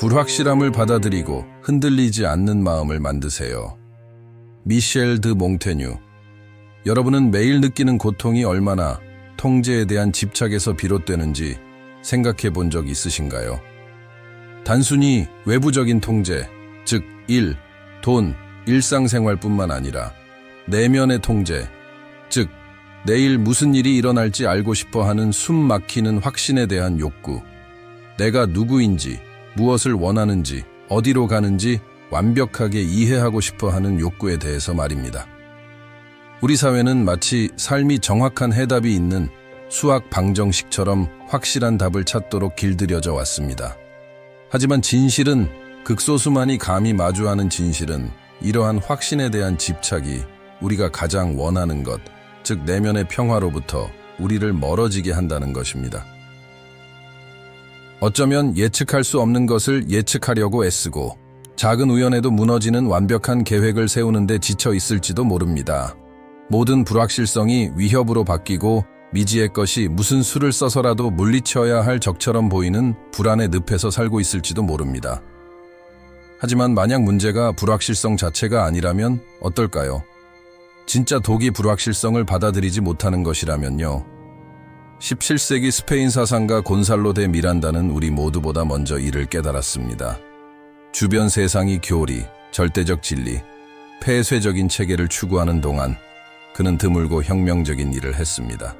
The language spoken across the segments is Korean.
불확실함을 받아들이고 흔들리지 않는 마음을 만드세요. 미셸 드 몽테뉴. 여러분은 매일 느끼는 고통이 얼마나 통제에 대한 집착에서 비롯되는지 생각해 본 적 있으신가요? 단순히 외부적인 통제, 즉 일, 돈, 일상생활뿐만 아니라 내면의 통제, 즉 내일 무슨 일이 일어날지 알고 싶어 하는 숨 막히는 확신에 대한 욕구, 내가 누구인지, 무엇을 원하는지, 어디로 가는지 완벽하게 이해하고 싶어 하는 욕구에 대해서 말입니다. 우리 사회는 마치 삶이 정확한 해답이 있는 수학 방정식처럼 확실한 답을 찾도록 길들여져 왔습니다. 하지만 진실은, 극소수만이 감히 마주하는 진실은 이러한 확신에 대한 집착이 우리가 가장 원하는 것, 즉 내면의 평화로부터 우리를 멀어지게 한다는 것입니다. 어쩌면 예측할 수 없는 것을 예측하려고 애쓰고 작은 우연에도 무너지는 완벽한 계획을 세우는데 지쳐 있을지도 모릅니다. 모든 불확실성이 위협으로 바뀌고 미지의 것이 무슨 수를 써서라도 물리쳐야 할 적처럼 보이는 불안의 늪에서 살고 있을지도 모릅니다. 하지만 만약 문제가 불확실성 자체가 아니라면 어떨까요? 진짜 독이 불확실성을 받아들이지 못하는 것이라면요. 17세기 스페인 사상가 곤살로 데 미란다는 우리 모두보다 먼저 이를 깨달았습니다. 주변 세상이 교리, 절대적 진리, 폐쇄적인 체계를 추구하는 동안 그는 드물고 혁명적인 일을 했습니다.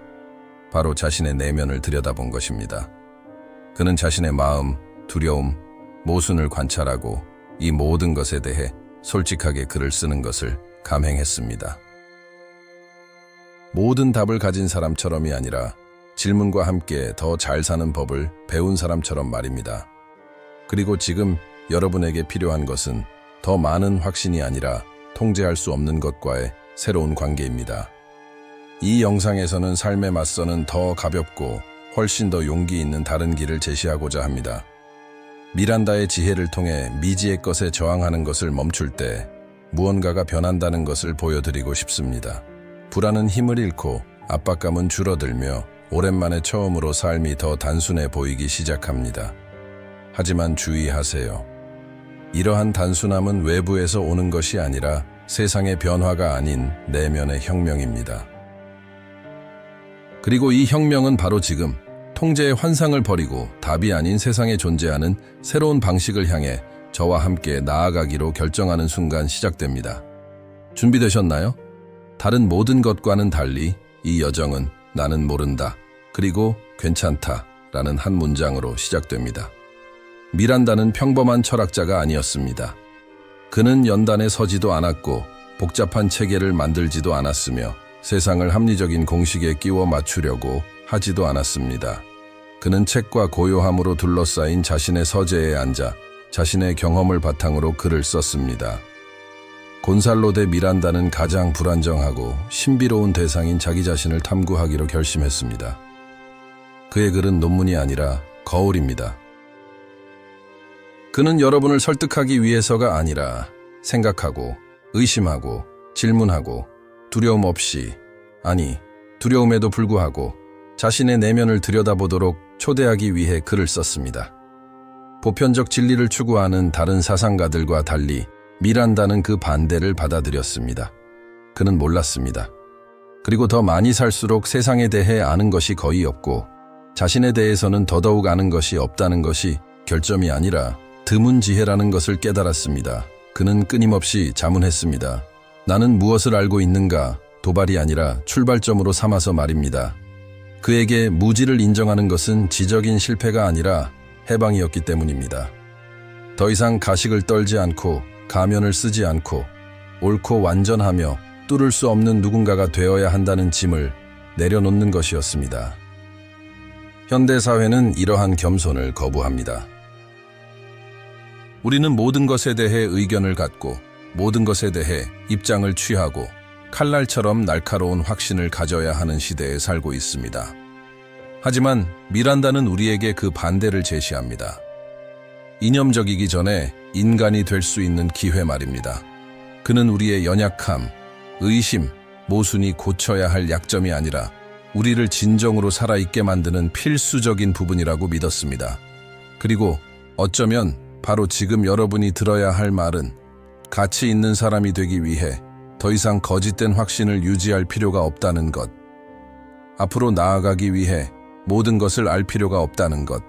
바로 자신의 내면을 들여다본 것입니다. 그는 자신의 마음, 두려움, 모순을 관찰하고 이 모든 것에 대해 솔직하게 글을 쓰는 것을 감행했습니다. 모든 답을 가진 사람처럼이 아니라 질문과 함께 더 잘 사는 법을 배운 사람처럼 말입니다. 그리고 지금 여러분에게 필요한 것은 더 많은 확신이 아니라 통제할 수 없는 것과의 새로운 관계입니다. 이 영상에서는 삶에 맞서는 더 가볍고 훨씬 더 용기 있는 다른 길을 제시하고자 합니다. 미란다의 지혜를 통해 미지의 것에 저항하는 것을 멈출 때 무언가가 변한다는 것을 보여드리고 싶습니다. 불안은 힘을 잃고 압박감은 줄어들며 오랜만에 처음으로 삶이 더 단순해 보이기 시작합니다. 하지만 주의하세요. 이러한 단순함은 외부에서 오는 것이 아니라 세상의 변화가 아닌 내면의 혁명입니다. 그리고 이 혁명은 바로 지금 통제의 환상을 버리고 답이 아닌 세상에 존재하는 새로운 방식을 향해 저와 함께 나아가기로 결정하는 순간 시작됩니다. 준비되셨나요? 다른 모든 것과는 달리 이 여정은 나는 모른다, 그리고 괜찮다 라는 한 문장으로 시작됩니다. 미란다는 평범한 철학자가 아니었습니다. 그는 연단에 서지도 않았고 복잡한 체계를 만들지도 않았으며 세상을 합리적인 공식에 끼워 맞추려고 하지도 않았습니다. 그는 책과 고요함으로 둘러싸인 자신의 서재에 앉아 자신의 경험을 바탕으로 글을 썼습니다. 곤살로 데 미란다는 가장 불안정하고 신비로운 대상인 자기 자신을 탐구하기로 결심했습니다. 그의 글은 논문이 아니라 거울입니다. 그는 여러분을 설득하기 위해서가 아니라 생각하고, 의심하고, 질문하고, 두려움 없이, 아니, 두려움에도 불구하고 자신의 내면을 들여다보도록 초대하기 위해 글을 썼습니다. 보편적 진리를 추구하는 다른 사상가들과 달리 미란다는 그 반대를 받아들였습니다. 그는 몰랐습니다. 그리고 더 많이 살수록 세상에 대해 아는 것이 거의 없고 자신에 대해서는 더더욱 아는 것이 없다는 것이 결점이 아니라 드문 지혜라는 것을 깨달았습니다. 그는 끊임없이 자문했습니다. 나는 무엇을 알고 있는가? 도발이 아니라 출발점으로 삼아서 말입니다. 그에게 무지를 인정하는 것은 지적인 실패가 아니라 해방이었기 때문입니다. 더 이상 가식을 떨지 않고 가면을 쓰지 않고 옳고 완전하며 뚫을 수 없는 누군가가 되어야 한다는 짐을 내려놓는 것이었습니다. 현대사회는 이러한 겸손을 거부합니다. 우리는 모든 것에 대해 의견을 갖고 모든 것에 대해 입장을 취하고 칼날처럼 날카로운 확신을 가져야 하는 시대에 살고 있습니다. 하지만 미란다는 우리에게 그 반대를 제시합니다. 이념적이기 전에 인간이 될 수 있는 기회 말입니다. 그는 우리의 연약함, 의심, 모순이 고쳐야 할 약점이 아니라 우리를 진정으로 살아있게 만드는 필수적인 부분이라고 믿었습니다. 그리고 어쩌면 바로 지금 여러분이 들어야 할 말은 가치 있는 사람이 되기 위해 더 이상 거짓된 확신을 유지할 필요가 없다는 것. 앞으로 나아가기 위해 모든 것을 알 필요가 없다는 것.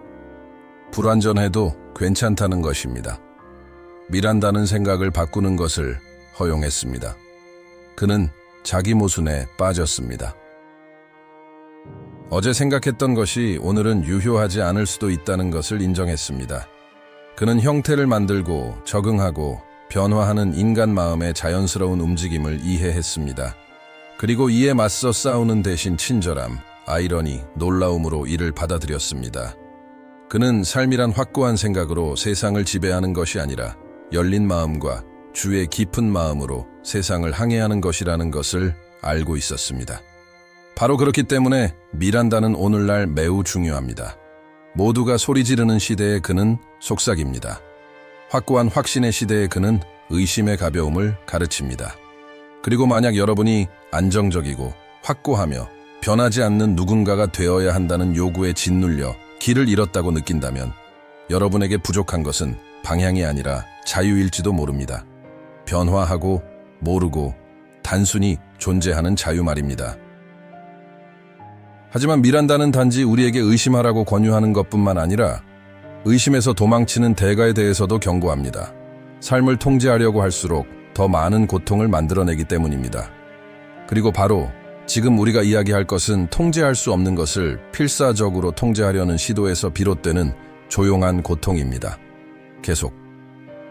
불완전해도 괜찮다는 것입니다. 미란다는 생각을 바꾸는 것을 허용했습니다. 그는 자기 모순에 빠졌습니다. 어제 생각했던 것이 오늘은 유효하지 않을 수도 있다는 것을 인정했습니다. 그는 형태를 만들고 적응하고 변화하는 인간 마음의 자연스러운 움직임을 이해했습니다. 그리고 이에 맞서 싸우는 대신 친절함, 아이러니, 놀라움으로 이를 받아들였습니다. 그는 삶이란 확고한 생각으로 세상을 지배하는 것이 아니라 열린 마음과 주의 깊은 마음으로 세상을 항해하는 것이라는 것을 알고 있었습니다. 바로 그렇기 때문에 미란다는 오늘날 매우 중요합니다. 모두가 소리 지르는 시대에 그는 속삭입니다. 확고한 확신의 시대에 그는 의심의 가벼움을 가르칩니다. 그리고 만약 여러분이 안정적이고 확고하며 변하지 않는 누군가가 되어야 한다는 요구에 짓눌려 길을 잃었다고 느낀다면 여러분에게 부족한 것은 방향이 아니라 자유일지도 모릅니다. 변화하고 모르고 단순히 존재하는 자유 말입니다. 하지만 미란다는 단지 우리에게 의심하라고 권유하는 것뿐만 아니라 의심에서 도망치는 대가에 대해서도 경고합니다. 삶을 통제하려고 할수록 더 많은 고통을 만들어내기 때문입니다. 그리고 바로 지금 우리가 이야기할 것은 통제할 수 없는 것을 필사적으로 통제하려는 시도에서 비롯되는 조용한 고통입니다. 계속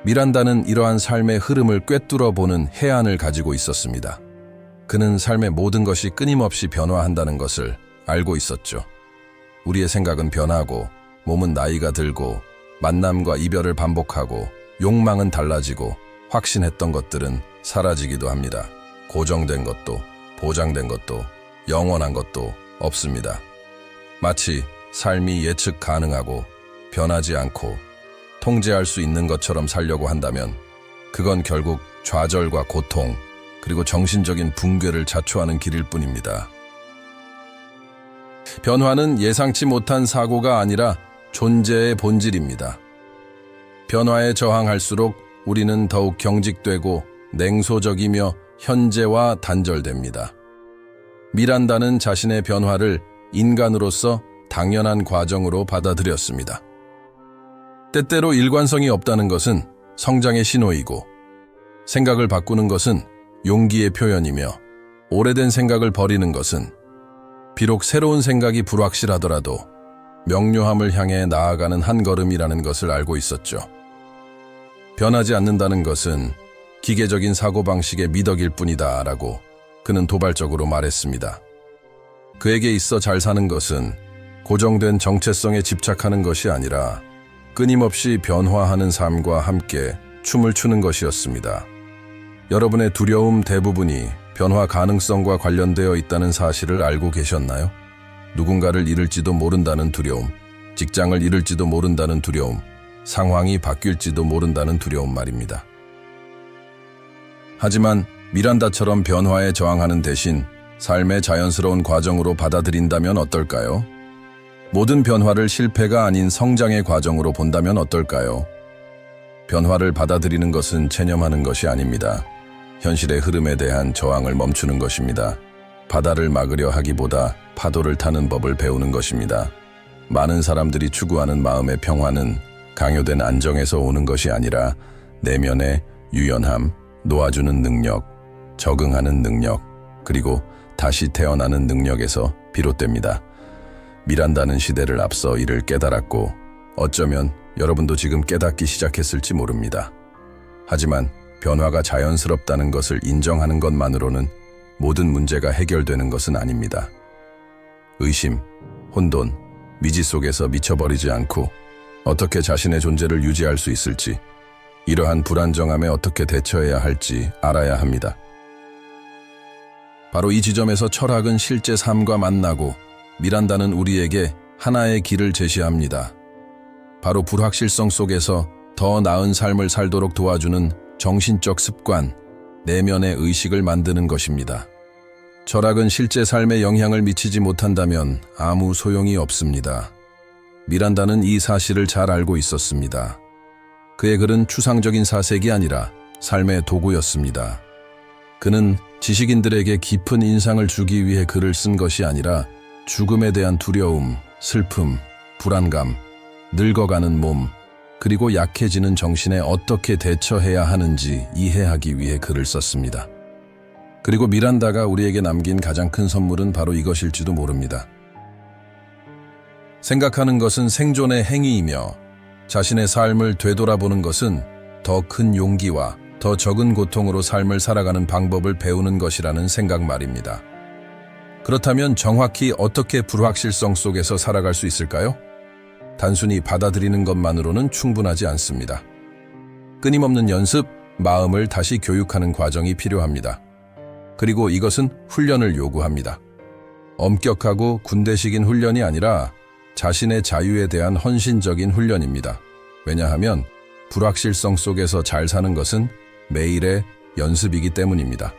미란다는 이러한 삶의 흐름을 꿰뚫어 보는 해안을 가지고 있었습니다. 그는 삶의 모든 것이 끊임없이 변화한다는 것을 알고 있었죠. 우리의 생각은 변하고 몸은 나이가 들고 만남과 이별을 반복하고 욕망은 달라지고 확신했던 것들은 사라지기도 합니다. 고정된 것도 보장된 것도 영원한 것도 없습니다. 마치 삶이 예측 가능하고 변하지 않고 통제할 수 있는 것처럼 살려고 한다면 그건 결국 좌절과 고통 그리고 정신적인 붕괴를 자초하는 길일 뿐입니다. 변화는 예상치 못한 사고가 아니라 존재의 본질입니다. 변화에 저항할수록 우리는 더욱 경직되고 냉소적이며 현재와 단절됩니다. 미란다는 자신의 변화를 인간으로서 당연한 과정으로 받아들였습니다. 때때로 일관성이 없다는 것은 성장의 신호이고 생각을 바꾸는 것은 용기의 표현이며 오래된 생각을 버리는 것은 비록 새로운 생각이 불확실하더라도 명료함을 향해 나아가는 한 걸음이라는 것을 알고 있었죠. 변하지 않는다는 것은 기계적인 사고방식의 미덕일 뿐이다 라고 그는 도발적으로 말했습니다. 그에게 있어 잘 사는 것은 고정된 정체성에 집착하는 것이 아니라 끊임없이 변화하는 삶과 함께 춤을 추는 것이었습니다. 여러분의 두려움 대부분이 변화 가능성과 관련되어 있다는 사실을 알고 계셨나요? 누군가를 잃을지도 모른다는 두려움, 직장을 잃을지도 모른다는 두려움, 상황이 바뀔지도 모른다는 두려움 말입니다. 하지만 미란다처럼 변화에 저항하는 대신 삶의 자연스러운 과정으로 받아들인다면 어떨까요? 모든 변화를 실패가 아닌 성장의 과정으로 본다면 어떨까요? 변화를 받아들이는 것은 체념하는 것이 아닙니다. 현실의 흐름에 대한 저항을 멈추는 것입니다. 바다를 막으려 하기보다 파도를 타는 법을 배우는 것입니다. 많은 사람들이 추구하는 마음의 평화는 강요된 안정에서 오는 것이 아니라 내면의 유연함, 놓아주는 능력, 적응하는 능력, 그리고 다시 태어나는 능력에서 비롯됩니다. 미란다는 시대를 앞서 이를 깨달았고 어쩌면 여러분도 지금 깨닫기 시작했을지 모릅니다. 하지만 변화가 자연스럽다는 것을 인정하는 것만으로는 모든 문제가 해결되는 것은 아닙니다. 의심, 혼돈, 미지 속에서 미쳐버리지 않고 어떻게 자신의 존재를 유지할 수 있을지, 이러한 불안정함에 어떻게 대처해야 할지 알아야 합니다. 바로 이 지점에서 철학은 실제 삶과 만나고 미란다는 우리에게 하나의 길을 제시합니다. 바로 불확실성 속에서 더 나은 삶을 살도록 도와주는 정신적 습관, 내면의 의식을 만드는 것입니다. 철학은 실제 삶에 영향을 미치지 못한다면 아무 소용이 없습니다. 미란다는 이 사실을 잘 알고 있었습니다. 그의 글은 추상적인 사색이 아니라 삶의 도구였습니다. 그는 지식인들에게 깊은 인상을 주기 위해 글을 쓴 것이 아니라 죽음에 대한 두려움, 슬픔, 불안감, 늙어가는 몸, 그리고 약해지는 정신에 어떻게 대처해야 하는지 이해하기 위해 글을 썼습니다. 그리고 미란다가 우리에게 남긴 가장 큰 선물은 바로 이것일지도 모릅니다. 생각하는 것은 생존의 행위이며 자신의 삶을 되돌아보는 것은 더 큰 용기와 더 적은 고통으로 삶을 살아가는 방법을 배우는 것이라는 생각 말입니다. 그렇다면 정확히 어떻게 불확실성 속에서 살아갈 수 있을까요? 단순히 받아들이는 것만으로는 충분하지 않습니다. 끊임없는 연습, 마음을 다시 교육하는 과정이 필요합니다. 그리고 이것은 훈련을 요구합니다. 엄격하고 군대식인 훈련이 아니라 자신의 자유에 대한 헌신적인 훈련입니다. 왜냐하면 불확실성 속에서 잘 사는 것은 매일의 연습이기 때문입니다.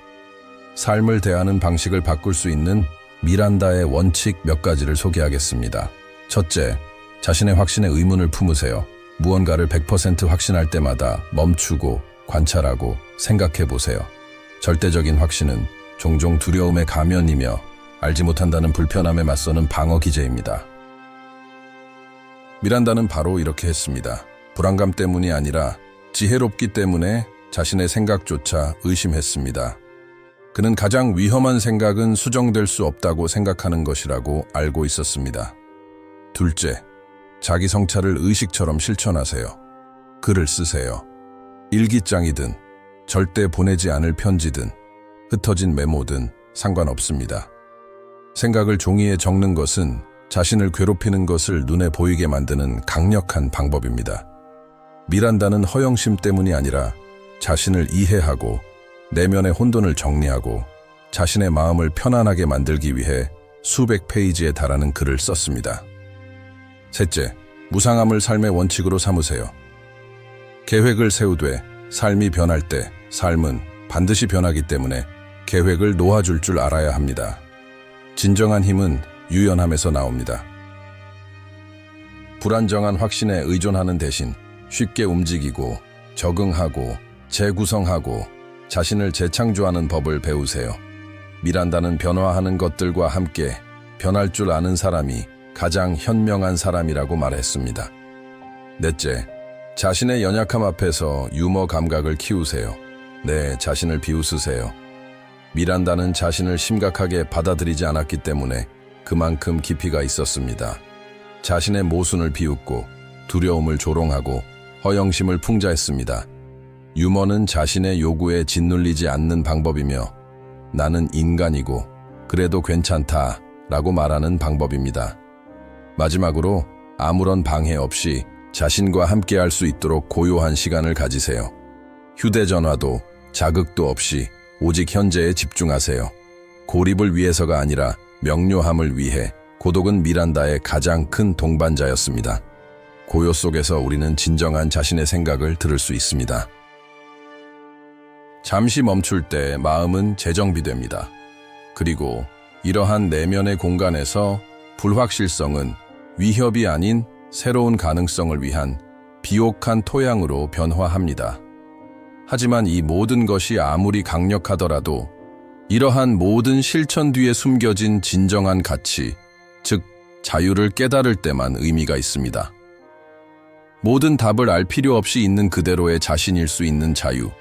삶을 대하는 방식을 바꿀 수 있는 미란다의 원칙 몇 가지를 소개하겠습니다. 첫째, 자신의 확신에 의문을 품으세요. 무언가를 100% 확신할 때마다 멈추고 관찰하고 생각해 보세요. 절대적인 확신은 종종 두려움의 가면이며 알지 못한다는 불편함에 맞서는 방어 기제입니다. 미란다는 바로 이렇게 했습니다. 불안감 때문이 아니라 지혜롭기 때문에 자신의 생각조차 의심했습니다. 그는 가장 위험한 생각은 수정될 수 없다고 생각하는 것이라고 알고 있었습니다. 둘째, 자기 성찰을 의식처럼 실천하세요. 글을 쓰세요. 일기장이든 절대 보내지 않을 편지든 흩어진 메모든 상관없습니다. 생각을 종이에 적는 것은 자신을 괴롭히는 것을 눈에 보이게 만드는 강력한 방법입니다. 미란다는 허영심 때문이 아니라 자신을 이해하고 내면의 혼돈을 정리하고 자신의 마음을 편안하게 만들기 위해 수백 페이지에 달하는 글을 썼습니다. 셋째, 무상함을 삶의 원칙으로 삼으세요. 계획을 세우되 삶이 변할 때 삶은 반드시 변하기 때문에 계획을 놓아줄 줄 알아야 합니다. 진정한 힘은 유연함에서 나옵니다. 불안정한 확신에 의존하는 대신 쉽게 움직이고 적응하고 재구성하고 자신을 재창조하는 법을 배우세요. 미란다는 변화하는 것들과 함께 변할 줄 아는 사람이 가장 현명한 사람이라고 말했습니다. 넷째, 자신의 연약함 앞에서 유머 감각을 키우세요. 네, 자신을 비웃으세요. 미란다는 자신을 심각하게 받아들이지 않았기 때문에 그만큼 깊이가 있었습니다. 자신의 모순을 비웃고 두려움을 조롱하고 허영심을 풍자했습니다. 유머는 자신의 요구에 짓눌리지 않는 방법이며 나는 인간이고 그래도 괜찮다 라고 말하는 방법입니다. 마지막으로 아무런 방해 없이 자신과 함께 할 수 있도록 고요한 시간을 가지세요. 휴대전화도 자극도 없이 오직 현재에 집중하세요. 고립을 위해서가 아니라 명료함을 위해 고독은 미란다의 가장 큰 동반자였습니다. 고요 속에서 우리는 진정한 자신의 생각을 들을 수 있습니다. 잠시 멈출 때 마음은 재정비됩니다. 그리고 이러한 내면의 공간에서 불확실성은 위협이 아닌 새로운 가능성을 위한 비옥한 토양으로 변화합니다. 하지만 이 모든 것이 아무리 강력하더라도 이러한 모든 실천 뒤에 숨겨진 진정한 가치, 즉 자유를 깨달을 때만 의미가 있습니다. 모든 답을 알 필요 없이 있는 그대로의 자신일 수 있는 자유,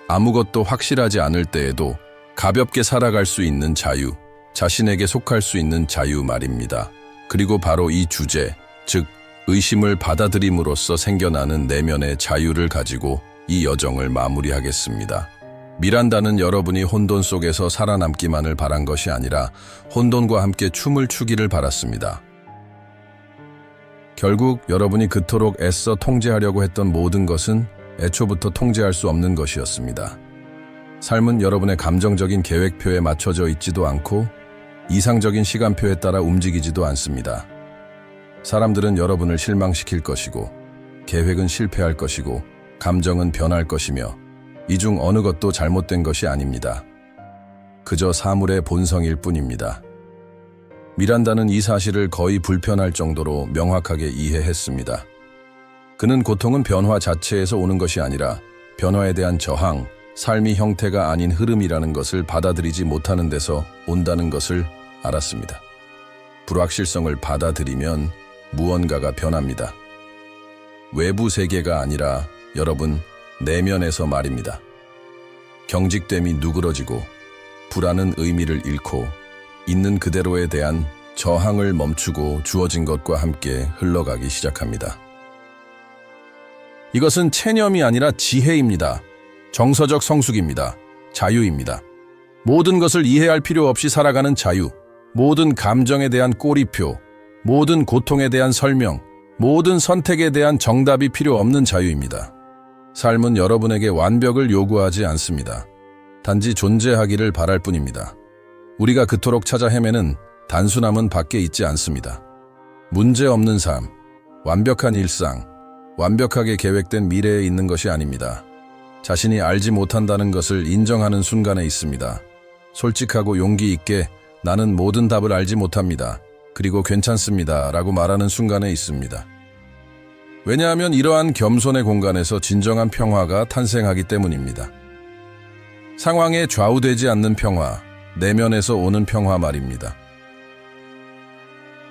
아무것도 확실하지 않을 때에도 가볍게 살아갈 수 있는 자유, 자신에게 속할 수 있는 자유 말입니다. 그리고 바로 이 주제, 즉 의심을 받아들임으로써 생겨나는 내면의 자유를 가지고 이 여정을 마무리하겠습니다. 미란다는 여러분이 혼돈 속에서 살아남기만을 바란 것이 아니라 혼돈과 함께 춤을 추기를 바랐습니다. 결국 여러분이 그토록 애써 통제하려고 했던 모든 것은 애초부터 통제할 수 없는 것이었습니다. 삶은 여러분의 감정적인 계획표에 맞춰져 있지도 않고 이상적인 시간표에 따라 움직이지도 않습니다. 사람들은 여러분을 실망시킬 것이고 계획은 실패할 것이고 감정은 변할 것이며 이 중 어느 것도 잘못된 것이 아닙니다. 그저 사물의 본성일 뿐입니다. 미란다는 이 사실을 거의 불편할 정도로 명확하게 이해했습니다. 그는 고통은 변화 자체에서 오는 것이 아니라 변화에 대한 저항, 삶이 형태가 아닌 흐름이라는 것을 받아들이지 못하는 데서 온다는 것을 알았습니다. 불확실성을 받아들이면 무언가가 변합니다. 외부 세계가 아니라 여러분 내면에서 말입니다. 경직됨이 누그러지고 불안은 의미를 잃고 있는 그대로에 대한 저항을 멈추고 주어진 것과 함께 흘러가기 시작합니다. 이것은 체념이 아니라 지혜입니다. 정서적 성숙입니다. 자유입니다. 모든 것을 이해할 필요 없이 살아가는 자유, 모든 감정에 대한 꼬리표, 모든 고통에 대한 설명, 모든 선택에 대한 정답이 필요 없는 자유입니다. 삶은 여러분에게 완벽을 요구하지 않습니다. 단지 존재하기를 바랄 뿐입니다. 우리가 그토록 찾아 헤매는 단순함은 밖에 있지 않습니다. 문제 없는 삶, 완벽한 일상, 완벽하게 계획된 미래에 있는 것이 아닙니다. 자신이 알지 못한다는 것을 인정하는 순간에 있습니다. 솔직하고 용기 있게 나는 모든 답을 알지 못합니다. 그리고 괜찮습니다. 라고 말하는 순간에 있습니다. 왜냐하면 이러한 겸손의 공간에서 진정한 평화가 탄생하기 때문입니다. 상황에 좌우되지 않는 평화, 내면에서 오는 평화 말입니다.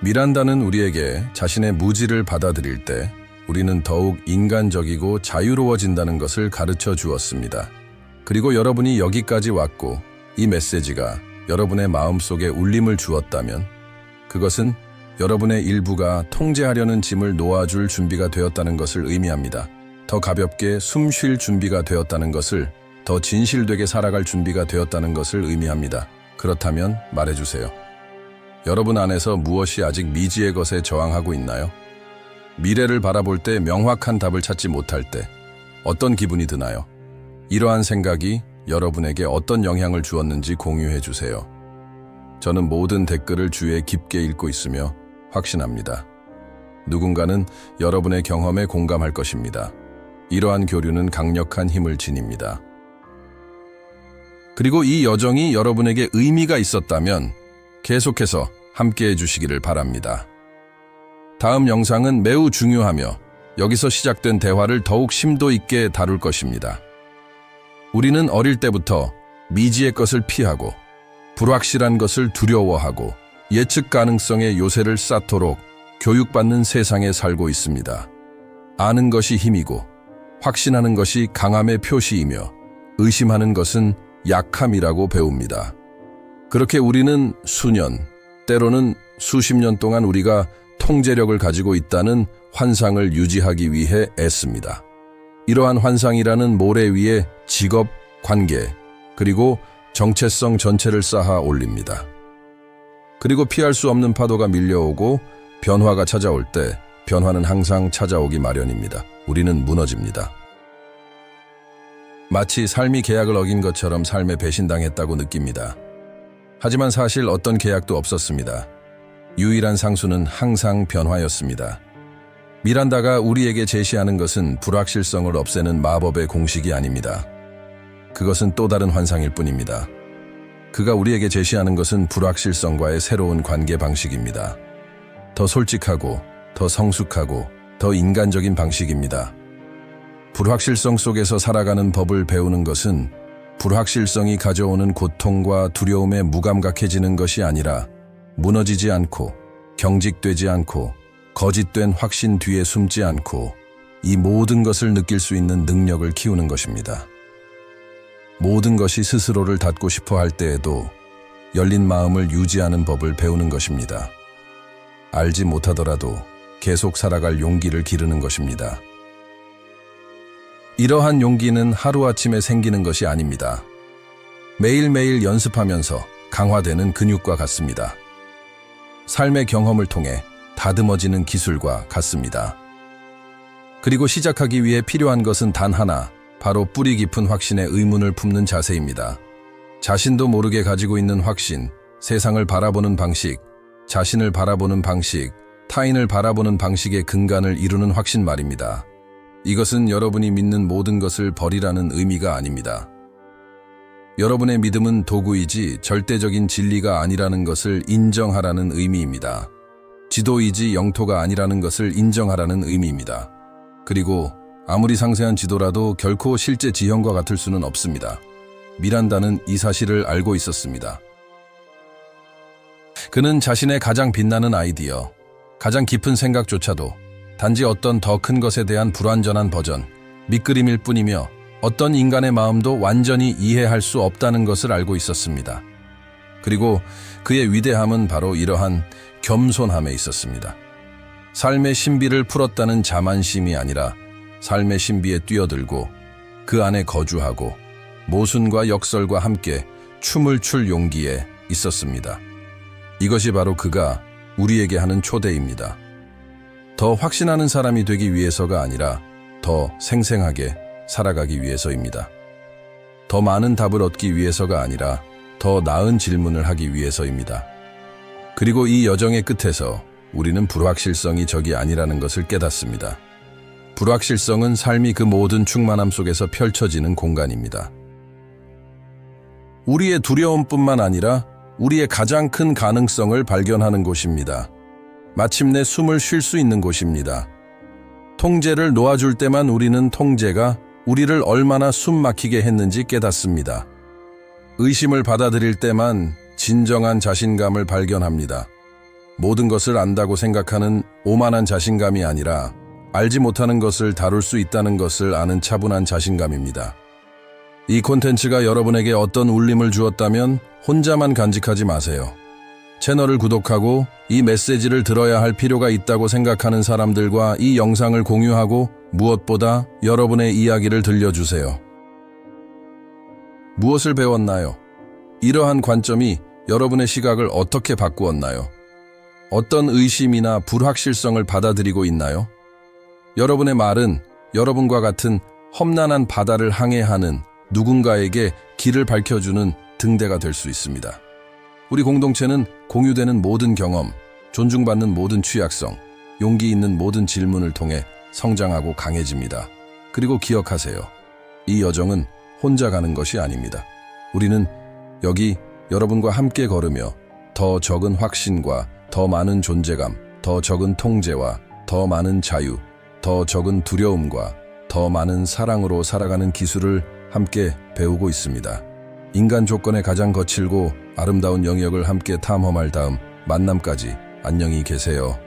미란다는 우리에게 자신의 무지를 받아들일 때 우리는 더욱 인간적이고 자유로워진다는 것을 가르쳐 주었습니다. 그리고 여러분이 여기까지 왔고 이 메시지가 여러분의 마음속에 울림을 주었다면 그것은 여러분의 일부가 통제하려는 짐을 놓아줄 준비가 되었다는 것을 의미합니다. 더 가볍게 숨 쉴 준비가 되었다는 것을, 더 진실되게 살아갈 준비가 되었다는 것을 의미합니다. 그렇다면 말해주세요. 여러분 안에서 무엇이 아직 미지의 것에 저항하고 있나요? 미래를 바라볼 때 명확한 답을 찾지 못할 때 어떤 기분이 드나요? 이러한 생각이 여러분에게 어떤 영향을 주었는지 공유해 주세요. 저는 모든 댓글을 주위에 깊게 읽고 있으며 확신합니다. 누군가는 여러분의 경험에 공감할 것입니다. 이러한 교류는 강력한 힘을 지닙니다. 그리고 이 여정이 여러분에게 의미가 있었다면 계속해서 함께해 주시기를 바랍니다. 다음 영상은 매우 중요하며 여기서 시작된 대화를 더욱 심도 있게 다룰 것입니다. 우리는 어릴 때부터 미지의 것을 피하고 불확실한 것을 두려워하고 예측 가능성의 요새를 쌓도록 교육받는 세상에 살고 있습니다. 아는 것이 힘이고 확신하는 것이 강함의 표시이며 의심하는 것은 약함이라고 배웁니다. 그렇게 우리는 수년, 때로는 수십 년 동안 우리가 통제력을 가지고 있다는 환상을 유지하기 위해 애씁니다. 이러한 환상이라는 모래 위에 직업, 관계, 그리고 정체성 전체를 쌓아 올립니다. 그리고 피할 수 없는 파도가 밀려오고 변화가 찾아올 때 변화는 항상 찾아오기 마련입니다. 우리는 무너집니다. 마치 삶이 계약을 어긴 것처럼 삶에 배신당했다고 느낍니다. 하지만 사실 어떤 계약도 없었습니다. 유일한 상수는 항상 변화였습니다. 미란다가 우리에게 제시하는 것은 불확실성을 없애는 마법의 공식이 아닙니다. 그것은 또 다른 환상일 뿐입니다. 그가 우리에게 제시하는 것은 불확실성과의 새로운 관계 방식입니다. 더 솔직하고, 더 성숙하고, 더 인간적인 방식입니다. 불확실성 속에서 살아가는 법을 배우는 것은 불확실성이 가져오는 고통과 두려움에 무감각해지는 것이 아니라 무너지지 않고, 경직되지 않고, 거짓된 확신 뒤에 숨지 않고 이 모든 것을 느낄 수 있는 능력을 키우는 것입니다. 모든 것이 스스로를 닫고 싶어 할 때에도 열린 마음을 유지하는 법을 배우는 것입니다. 알지 못하더라도 계속 살아갈 용기를 기르는 것입니다. 이러한 용기는 하루아침에 생기는 것이 아닙니다. 매일매일 연습하면서 강화되는 근육과 같습니다. 삶의 경험을 통해 다듬어지는 기술과 같습니다. 그리고 시작하기 위해 필요한 것은 단 하나, 바로 뿌리 깊은 확신의 의문을 품는 자세입니다. 자신도 모르게 가지고 있는 확신, 세상을 바라보는 방식, 자신을 바라보는 방식, 타인을 바라보는 방식의 근간을 이루는 확신 말입니다. 이것은 여러분이 믿는 모든 것을 버리라는 의미가 아닙니다. 여러분의 믿음은 도구이지 절대적인 진리가 아니라는 것을 인정하라는 의미입니다. 지도이지 영토가 아니라는 것을 인정하라는 의미입니다. 그리고 아무리 상세한 지도라도 결코 실제 지형과 같을 수는 없습니다. 미란다는 이 사실을 알고 있었습니다. 그는 자신의 가장 빛나는 아이디어, 가장 깊은 생각조차도 단지 어떤 더 큰 것에 대한 불완전한 버전, 밑그림일 뿐이며 어떤 인간의 마음도 완전히 이해할 수 없다는 것을 알고 있었습니다. 그리고 그의 위대함은 바로 이러한 겸손함에 있었습니다. 삶의 신비를 풀었다는 자만심이 아니라 삶의 신비에 뛰어들고 그 안에 거주하고 모순과 역설과 함께 춤을 출 용기에 있었습니다. 이것이 바로 그가 우리에게 하는 초대입니다. 더 확신하는 사람이 되기 위해서가 아니라 더 생생하게 살아가기 위해서입니다. 더 많은 답을 얻기 위해서가 아니라 더 나은 질문을 하기 위해서입니다. 그리고 이 여정의 끝에서 우리는 불확실성이 적이 아니라는 것을 깨닫습니다. 불확실성은 삶이 그 모든 충만함 속에서 펼쳐지는 공간입니다. 우리의 두려움뿐만 아니라 우리의 가장 큰 가능성을 발견하는 곳입니다. 마침내 숨을 쉴 수 있는 곳입니다. 통제를 놓아줄 때만 우리는 통제가 우리를 얼마나 숨 막히게 했는지 깨닫습니다. 의심을 받아들일 때만 진정한 자신감을 발견합니다. 모든 것을 안다고 생각하는 오만한 자신감이 아니라 알지 못하는 것을 다룰 수 있다는 것을 아는 차분한 자신감입니다. 이 콘텐츠가 여러분에게 어떤 울림을 주었다면 혼자만 간직하지 마세요. 채널을 구독하고 이 메시지를 들어야 할 필요가 있다고 생각하는 사람들과 이 영상을 공유하고 무엇보다 여러분의 이야기를 들려주세요. 무엇을 배웠나요? 이러한 관점이 여러분의 시각을 어떻게 바꾸었나요? 어떤 의심이나 불확실성을 받아들이고 있나요? 여러분의 말은 여러분과 같은 험난한 바다를 항해하는 누군가에게 길을 밝혀주는 등대가 될 수 있습니다. 우리 공동체는 공유되는 모든 경험, 존중받는 모든 취약성, 용기 있는 모든 질문을 통해 성장하고 강해집니다. 그리고 기억하세요. 이 여정은 혼자 가는 것이 아닙니다. 우리는 여기 여러분과 함께 걸으며 더 적은 확신과 더 많은 존재감, 더 적은 통제와 더 많은 자유, 더 적은 두려움과 더 많은 사랑으로 살아가는 기술을 함께 배우고 있습니다. 인간 조건의 가장 거칠고 아름다운 영역을 함께 탐험할 다음 만남까지 안녕히 계세요.